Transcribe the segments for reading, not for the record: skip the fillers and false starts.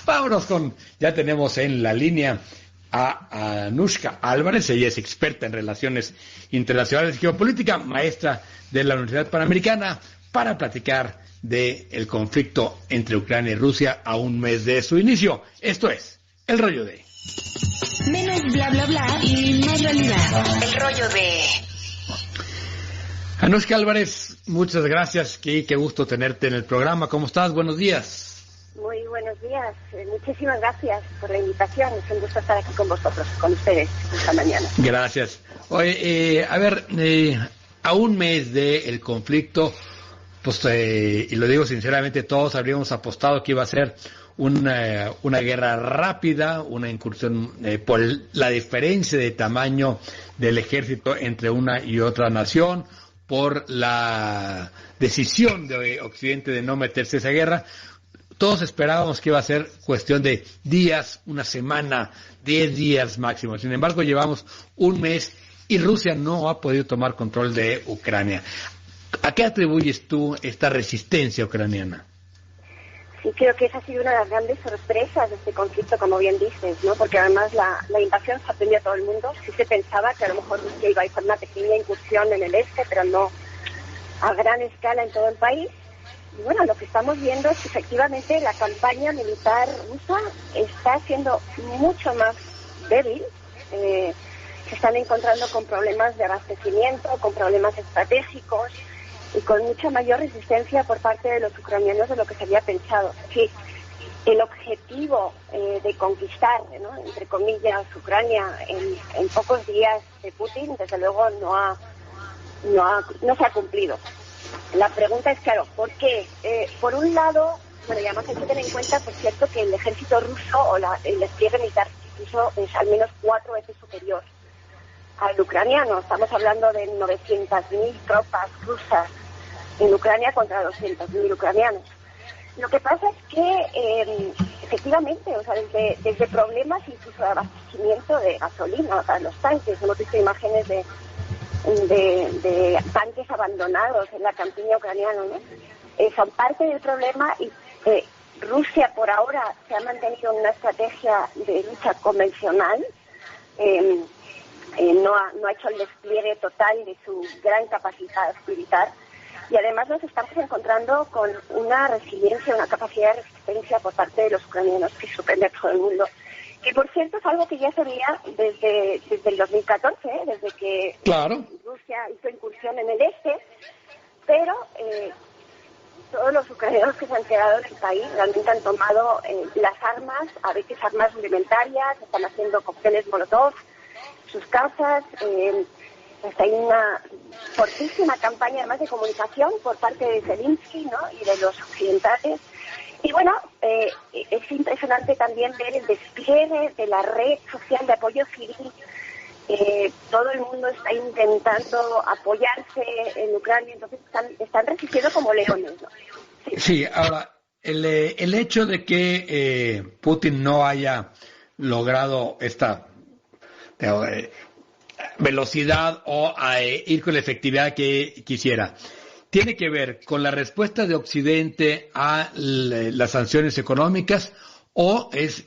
Vámonos ya tenemos en la línea a Anushka Álvarez. Ella es experta en relaciones internacionales y geopolítica, maestra de la Universidad Panamericana, para platicar del conflicto entre Ucrania y Rusia a un mes de su inicio. Esto es El Rollo de... Menos bla bla bla y más realidad. El Rollo de... Anushka Álvarez, muchas gracias. Qué gusto tenerte en el programa. ¿Cómo estás? Buenos días. Muy buenos días. Muchísimas gracias por la invitación. Es un gusto estar aquí con vosotros, con ustedes, esta mañana. Gracias. Oye, a un mes del conflicto, pues, y lo digo sinceramente, todos habríamos apostado que iba a ser una guerra rápida, una incursión por la diferencia de tamaño del ejército entre una y otra nación, por la decisión de Occidente de no meterse en esa guerra. Todos esperábamos que iba a ser cuestión de días, una semana, 10 días máximo. Sin embargo, llevamos un mes y Rusia no ha podido tomar control de Ucrania. ¿A qué atribuyes tú esta resistencia ucraniana? Sí, creo que esa ha sido una de las grandes sorpresas de este conflicto, como bien dices, ¿no? Porque además la invasión sorprendió a todo el mundo. Sí se pensaba que a lo mejor Rusia iba a hacer una pequeña incursión en el este, pero no a gran escala en todo el país. Y bueno, lo que estamos viendo es que efectivamente la campaña militar rusa está siendo mucho más débil. Se están encontrando con problemas de abastecimiento, con problemas estratégicos y con mucha mayor resistencia por parte de los ucranianos de lo que se había pensado. Sí, el objetivo de conquistar, ¿no?, entre comillas, Ucrania en pocos días de Putin, desde luego no se ha cumplido. La pregunta es, claro, ¿por qué? Por un lado, bueno, y además hay que tener en cuenta, por cierto, que el ejército ruso o el despliegue militar ruso es al menos 4 veces superior al ucraniano. Estamos hablando de 900.000 tropas rusas en Ucrania contra 200.000 ucranianos. Lo que pasa es que, efectivamente, o sea, desde problemas incluso de abastecimiento de gasolina para los tanques, hemos visto imágenes de tanques abandonados en la campiña ucraniana, ¿no? Son parte del problema y Rusia por ahora se ha mantenido en una estrategia de lucha convencional, no ha hecho el despliegue total de su gran capacidad militar y además nos estamos encontrando con una resiliencia, una capacidad de resistencia por parte de los ucranianos que sorprende a todo el mundo. Que por cierto es algo que ya se veía desde el 2014, desde que Rusia hizo incursión en el este, pero todos los ucranianos que se han quedado en el país realmente han tomado las armas, a veces armas rudimentarias, están haciendo cócteles molotov, sus casas, hay una fortísima campaña además de comunicación por parte de Zelensky, ¿no?, y de los occidentales. Y bueno, es impresionante también ver el despliegue de la red social de apoyo civil. Todo el mundo está intentando apoyarse en Ucrania, entonces están resistiendo como leones, ¿no? Sí, ahora, el hecho de que Putin no haya logrado esta velocidad o ir con la efectividad que quisiera, ¿tiene que ver con la respuesta de Occidente a las sanciones económicas o es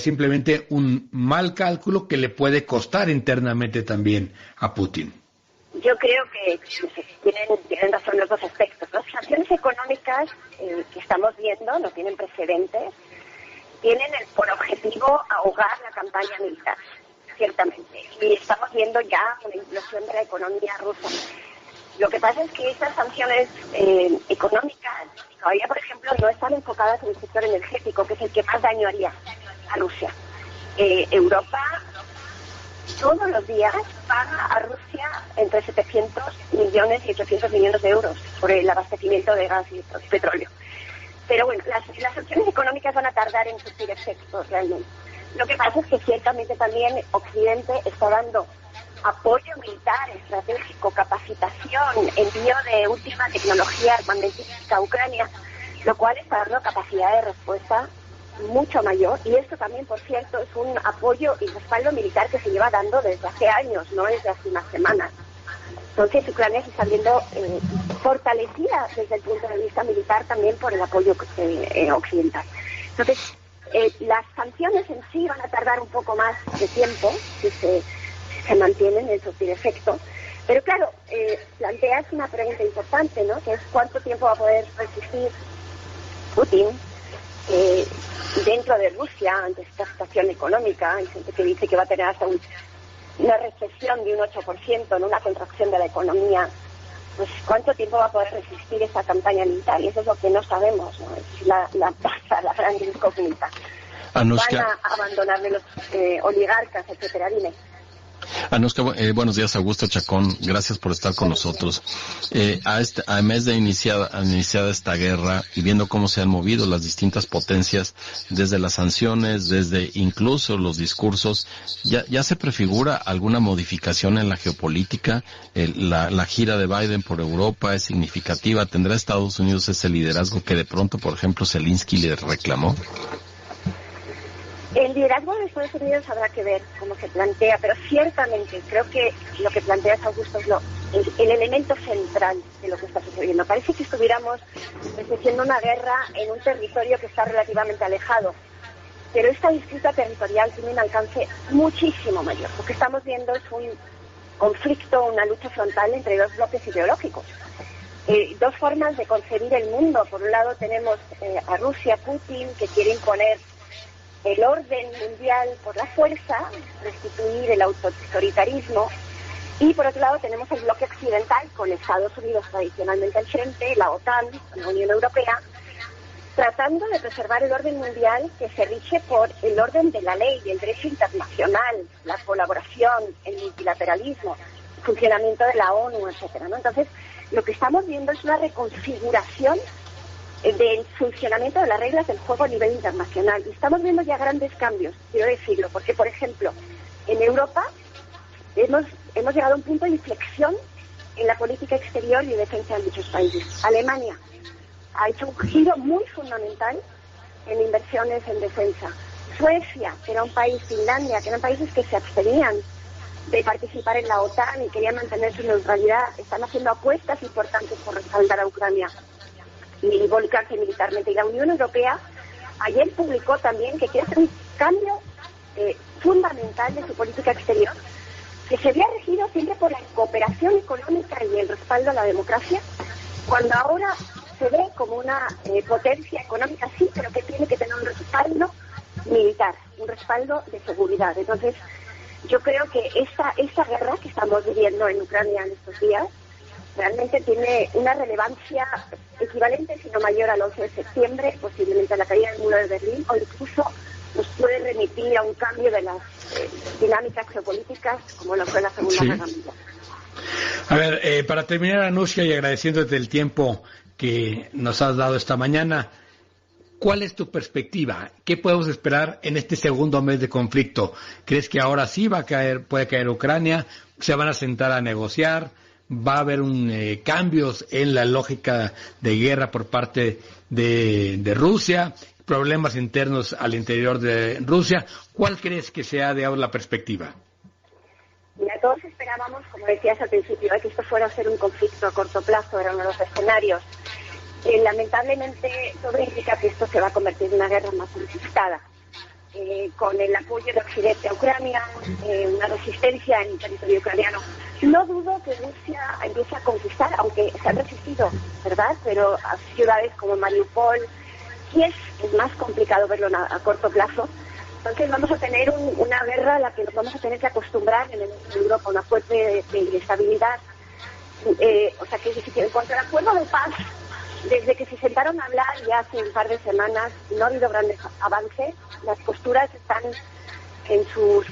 simplemente un mal cálculo que le puede costar internamente también a Putin? Yo creo que tienen razón los dos aspectos. Las sanciones económicas que estamos viendo no tienen precedentes, tienen por objetivo ahogar la campaña militar, ciertamente. Y estamos viendo ya una implosión de la economía rusa. Lo que pasa es que estas sanciones económicas todavía, por ejemplo, no están enfocadas en el sector energético, que es el que más daño haría a Rusia. Europa todos los días paga a Rusia entre 700 millones y 800 millones de euros por el abastecimiento de gas y petróleo. Pero bueno, las sanciones económicas van a tardar en surtir efectos realmente. Lo que pasa es que ciertamente también Occidente está dando apoyo militar, estratégico, capacitación, envío de última tecnología armamentística a Ucrania, lo cual está dando capacidad de respuesta mucho mayor. Y esto también, por cierto, es un apoyo y respaldo militar que se lleva dando desde hace años, no desde hace unas semanas. Entonces, Ucrania se está viendo fortalecida desde el punto de vista militar también por el apoyo occidental. Entonces, Las sanciones en sí van a tardar un poco más de tiempo si se mantienen en surtir efecto. Pero claro, planteas una pregunta importante, ¿no? Que es cuánto tiempo va a poder resistir Putin dentro de Rusia ante esta situación económica. Hay gente que dice que va a tener hasta una recesión de un 8%, en una contracción de la economía. Pues cuánto tiempo va a poder resistir esta campaña militar, y eso es lo que no sabemos, ¿no? Es la gran incógnita. Anushka, van a abandonarle los oligarcas, etcétera. Dime. Anushka, buenos días, Augusto Chacón, gracias por estar con nosotros. A mes de iniciada esta guerra y viendo cómo se han movido las distintas potencias, desde las sanciones, desde incluso los discursos, ¿ya se prefigura alguna modificación en la geopolítica? La gira de Biden por Europa es significativa. ¿Tendrá Estados Unidos ese liderazgo que de pronto, por ejemplo, Zelensky le reclamó? El liderazgo de Estados Unidos habrá que ver cómo se plantea, pero ciertamente creo que lo que planteas, Augusto, es el elemento central de lo que está sucediendo. Parece que estuviéramos haciendo una guerra en un territorio que está relativamente alejado, pero esta disputa territorial tiene un alcance muchísimo mayor. Lo que estamos viendo es un conflicto, una lucha frontal entre dos bloques ideológicos. Dos formas de concebir el mundo. Por un lado tenemos a Rusia, Putin, que quiere imponer el orden mundial por la fuerza, restituir el autoritarismo, y por otro lado tenemos el bloque occidental con Estados Unidos tradicionalmente al frente, la OTAN, la Unión Europea, tratando de preservar el orden mundial que se rige por el orden de la ley, el derecho internacional, la colaboración, el multilateralismo, el funcionamiento de la ONU, etcétera, ¿no? Entonces, lo que estamos viendo es una reconfiguración del funcionamiento de las reglas del juego a nivel internacional. Y estamos viendo ya grandes cambios, quiero decirlo, porque, por ejemplo, en Europa hemos llegado a un punto de inflexión en la política exterior y de defensa de muchos países. Alemania ha hecho un giro muy fundamental en inversiones en defensa. Suecia, que era un país, Finlandia, que eran países que se abstenían de participar en la OTAN y querían mantener su neutralidad, están haciendo apuestas importantes por respaldar a Ucrania y involucrarse militarmente. Y la Unión Europea ayer publicó también que quiere hacer un cambio fundamental de su política exterior, que se había regido siempre por la cooperación económica y el respaldo a la democracia, cuando ahora se ve como una potencia económica, sí, pero que tiene que tener un respaldo militar, un respaldo de seguridad. Entonces, yo creo que esta guerra que estamos viviendo en Ucrania en estos días realmente tiene una relevancia equivalente, si no mayor, al 11 de septiembre, posiblemente a la caída del muro de Berlín, o incluso nos puede remitir a un cambio de las dinámicas geopolíticas, como lo fue la Segunda Guerra Mundial. A ver, para terminar, Anushka, y agradeciéndote el tiempo que nos has dado esta mañana, ¿cuál es tu perspectiva? ¿Qué podemos esperar en este segundo mes de conflicto? ¿Crees que ahora sí puede caer Ucrania? ¿Se van a sentar a negociar? ¿Va a haber cambios en la lógica de guerra por parte de Rusia? ¿Problemas internos al interior de Rusia? ¿Cuál crees que sea de ahora la perspectiva? Mira, todos esperábamos, como decías al principio, que esto fuera a ser un conflicto a corto plazo, era uno de los escenarios. Lamentablemente, todo indica que esto se va a convertir en una guerra más enquistada, con el apoyo de Occidente a Ucrania, una resistencia en el territorio ucraniano. No dudo que Rusia empiece a conquistar, aunque se han resistido, ¿verdad? Pero a ciudades como Mariupol, Kiev es más complicado verlo a corto plazo. Entonces vamos a tener una guerra a la que nos vamos a tener que acostumbrar en Europa, una fuerte de inestabilidad. O sea que es difícil. En cuanto al acuerdo de paz, desde que se sentaron a hablar ya hace un par de semanas, no ha habido grandes avances. Las posturas están en sus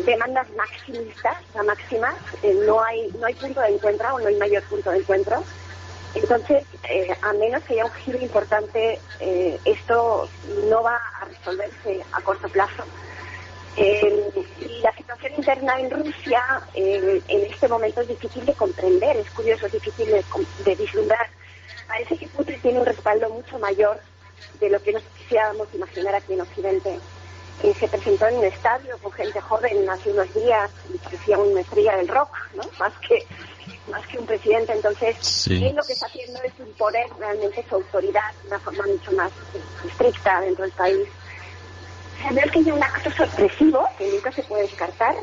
demandas maximistas, máximas. No hay punto de encuentro, o no hay mayor punto de encuentro. Entonces, a menos que haya un giro importante, esto no va a resolverse a corto plazo. Y la situación interna en Rusia en este momento es difícil de comprender, es curioso, es difícil de vislumbrar. Parece que Putin tiene un respaldo mucho mayor de lo que nos quisiéramos imaginar aquí en Occidente. Se presentó en un estadio con gente joven hace unos días y parecía una estrella del rock, ¿no? Más que un presidente. Entonces, sí, él lo que está haciendo es imponer realmente su autoridad de una forma mucho más estricta dentro del país. veo que hay un acto sorpresivo que nunca se puede descartar.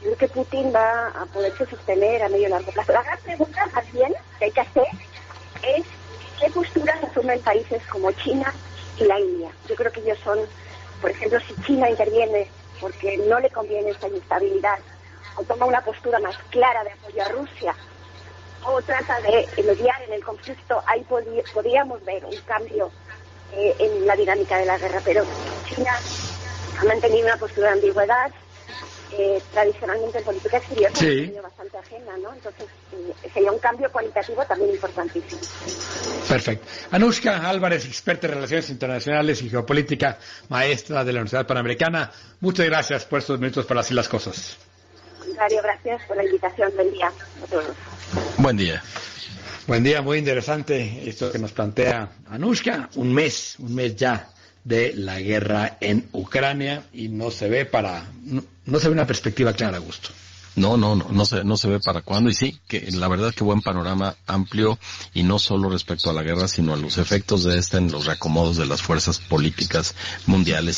Yo creo que Putin va a poderse sostener a medio y largo plazo. La gran pregunta, más bien, que hay que hacer es qué posturas asumen países como China y la India. Yo creo que ellos son, por ejemplo, si China interviene porque no le conviene esta instabilidad, o toma una postura más clara de apoyo a Rusia, o trata de mediar en el conflicto, ahí podríamos ver un cambio en la dinámica de la guerra. Pero China ha mantenido una postura de ambigüedad, tradicionalmente en política exterior, sí, ha sido bastante ajena, ¿no? Entonces sería un cambio cualitativo también importantísimo. Perfecto. Anushka Álvarez, experta en relaciones internacionales y geopolítica, maestra de la Universidad Panamericana, muchas gracias por estos minutos para decir las cosas. Mario, gracias por la invitación. Buen día a todos. Buen día. Buen día, muy interesante esto que nos plantea Anushka. Un mes ya de la guerra en Ucrania y no se ve una perspectiva clara, Augusto. No se ve para cuándo, y sí, que la verdad que buen panorama amplio, y no solo respecto a la guerra, sino a los efectos de esta en los reacomodos de las fuerzas políticas mundiales.